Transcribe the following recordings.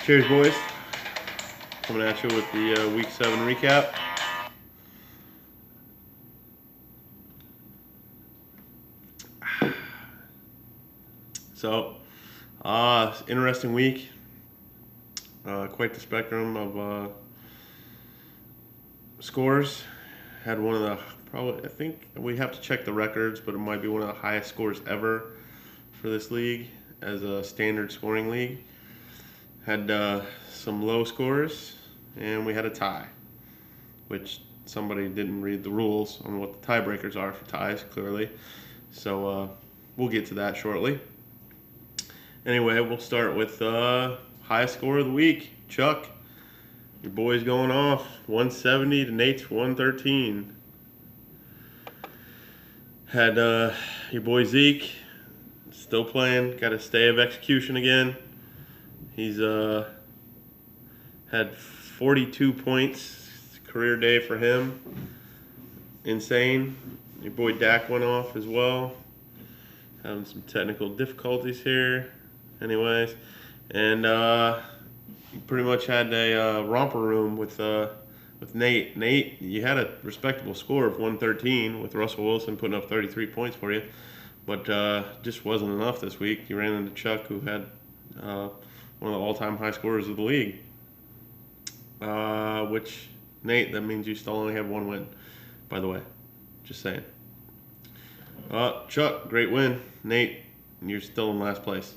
Cheers, boys. Coming at you with the Week 7 recap. So, interesting week. Quite the spectrum of scores. Had one of the, I think we have to check the records, but it might be one of the highest scores ever for this league as a standard scoring league. Had some low scores, and we had a tie, which somebody didn't read the rules on what the tiebreakers are for ties, clearly. So we'll get to that shortly. Anyway, we'll start with highest score of the week. Chuck, your boy's going off. 170 to Nate's 113. Had your boy Zeke still playing. Got a stay of execution again. He's had 42 points. Career day for him. Insane. Your boy Dak went off as well. Having some technical difficulties here. Anyways. And you pretty much had a romper room with Nate. Nate, you had a respectable score of 113 with Russell Wilson putting up 33 points for you. But just wasn't enough this week. You ran into Chuck, who had one of the all-time high scorers of the league. Which, Nate, that means you still only have one win, by the way. Just saying. Chuck, great win. Nate, you're still in last place.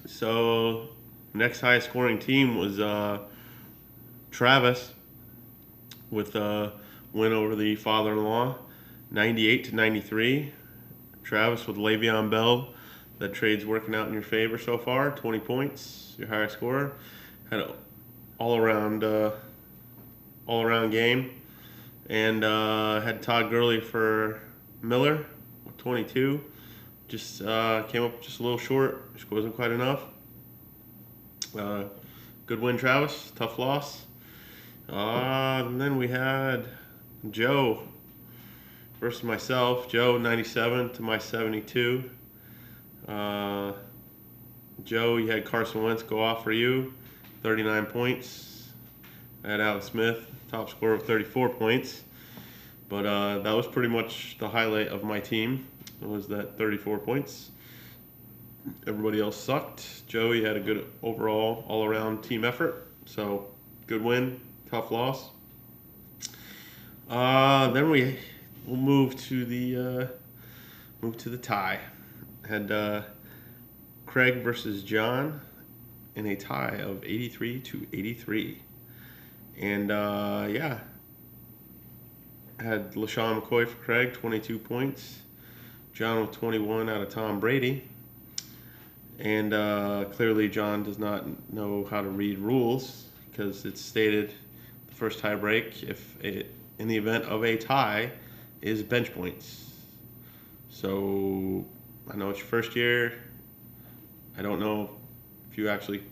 So, next highest scoring team was Travis with a win over the father-in-law, 98 to 93. Travis with Le'Veon Bell. That trade's working out in your favor so far. 20 points, your highest scorer. Had an all-around game, and had Todd Gurley for Miller with 22. Just came up just a little short. Just wasn't quite enough. Good win, Travis. Tough loss. And then we had Joe versus myself. Joe 97 to my 72. Joe, you had Carson Wentz go off for you, 39 points. I had Alex Smith, top scorer of 34 points. But that was pretty much the highlight of my team. It was that 34 points. Everybody else sucked. Joey had a good overall, all-around team effort. So, good win, tough loss. Then we'll move to the tie. Had Craig versus John in a tie of 83 to 83. And had LaShawn McCoy for Craig, 22 points. John with 21 out of Tom Brady. And clearly John does not know how to read rules, because it's stated the first tie break, in the event of a tie, is bench points. So I know it's your first year. I don't know if you actually,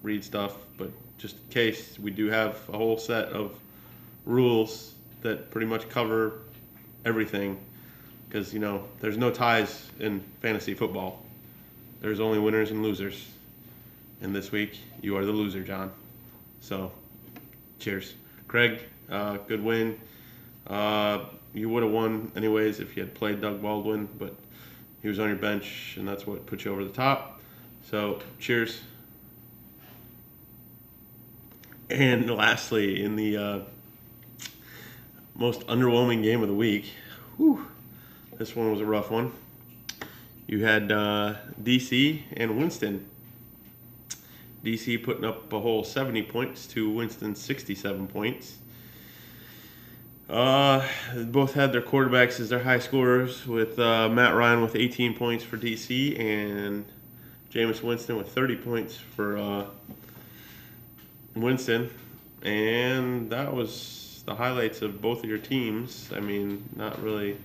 read stuff, but just in case, we do have a whole set of rules that pretty much cover everything, because, there's no ties in fantasy football. There's only winners and losers. And this week, you are the loser, John. So, cheers. Craig, good win. You would have won anyways if you had played Doug Baldwin, but he was on your bench, and that's what put you over the top. So, cheers. And lastly, in the most underwhelming game of the week, this one was a rough one. You had DC and Winston. DC putting up a whole 70 points to Winston's 67 points. Both had their quarterbacks as their high scorers, with Matt Ryan with 18 points for DC and Jameis Winston with 30 points for Winston. And that was the highlights of both of your teams. I mean, not really.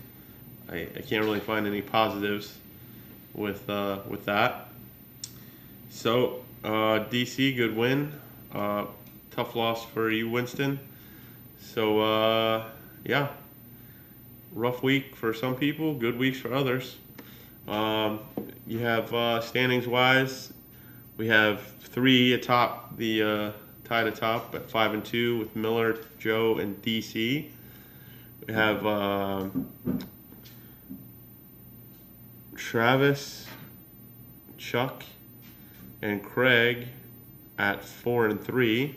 I can't really find any positives with that. So DC, good win. Tough loss for you, Winston. So rough week for some people, good weeks for others. You have standings wise, we have three atop the tied atop at 5-2 with Miller, Joe, and DC. We have Travis, Chuck, and Craig at 4-3.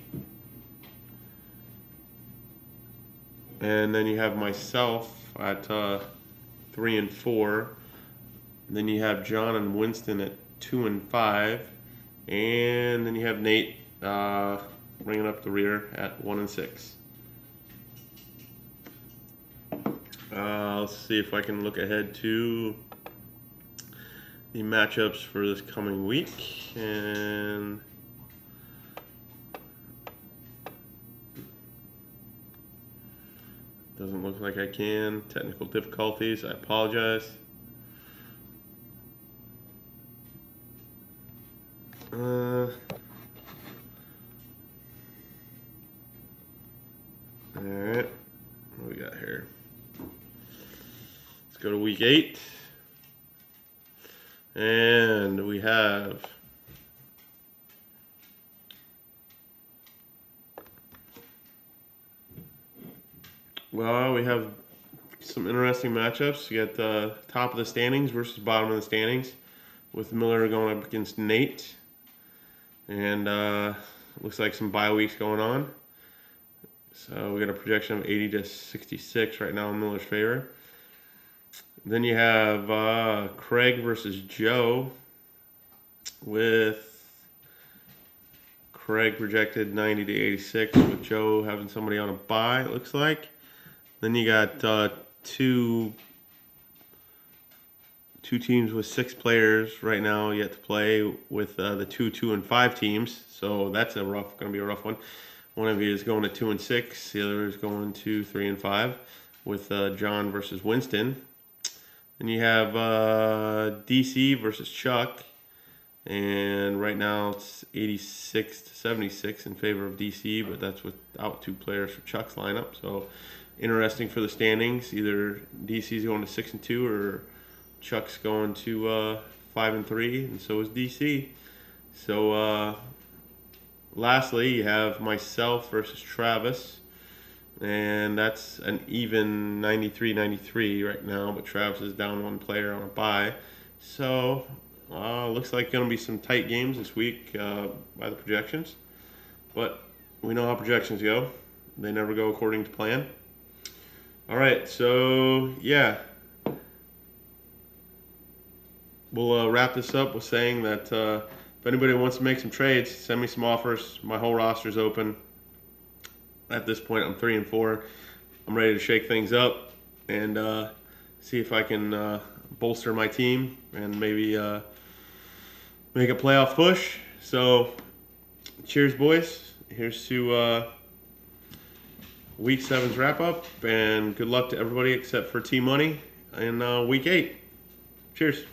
And then you have myself at 3-4. Then you have John and Winston at 2-5. And then you have Nate bringing up the rear at 1-6. Let's see if I can look ahead to the matchups for this coming week. And doesn't look like I can. Technical difficulties. I apologize. All right. What we got here? Let's go to week 8. And we have some interesting matchups. You got the top of the standings versus bottom of the standings, with Miller going up against Nate. And looks like some bye weeks going on. So we got a projection of 80-66 right now in Miller's favor. Then you have Craig versus Joe, with Craig projected 90-86, with Joe having somebody on a bye, it looks like. Then you got two teams with 6 players right now yet to play, with the 2 and 5 teams. So that's going to be a rough one. One of you is going to 2-6. The other is going to 3-5, with John versus Winston. Then you have DC versus Chuck, and right now it's 86-76 in favor of DC, but that's without 2 players for Chuck's lineup. So interesting for the standings. Either DC's going to 6-2 or Chuck's going to 5-3, and so is DC. So lastly, you have myself versus Travis, and that's an even 93-93 right now, but Travis is down 1 player on a bye. So looks like going to be some tight games this week by the projections, but we know how projections go. They never go according to plan. All right, so yeah, we'll wrap this up with saying that if anybody wants to make some trades, send me some offers. My whole roster's open. At this point, I'm 3-4. I'm ready to shake things up and see if I can bolster my team and maybe make a playoff push. So, cheers, boys. Here's to Week 7's wrap-up, and good luck to everybody except for T-Money in Week 8. Cheers.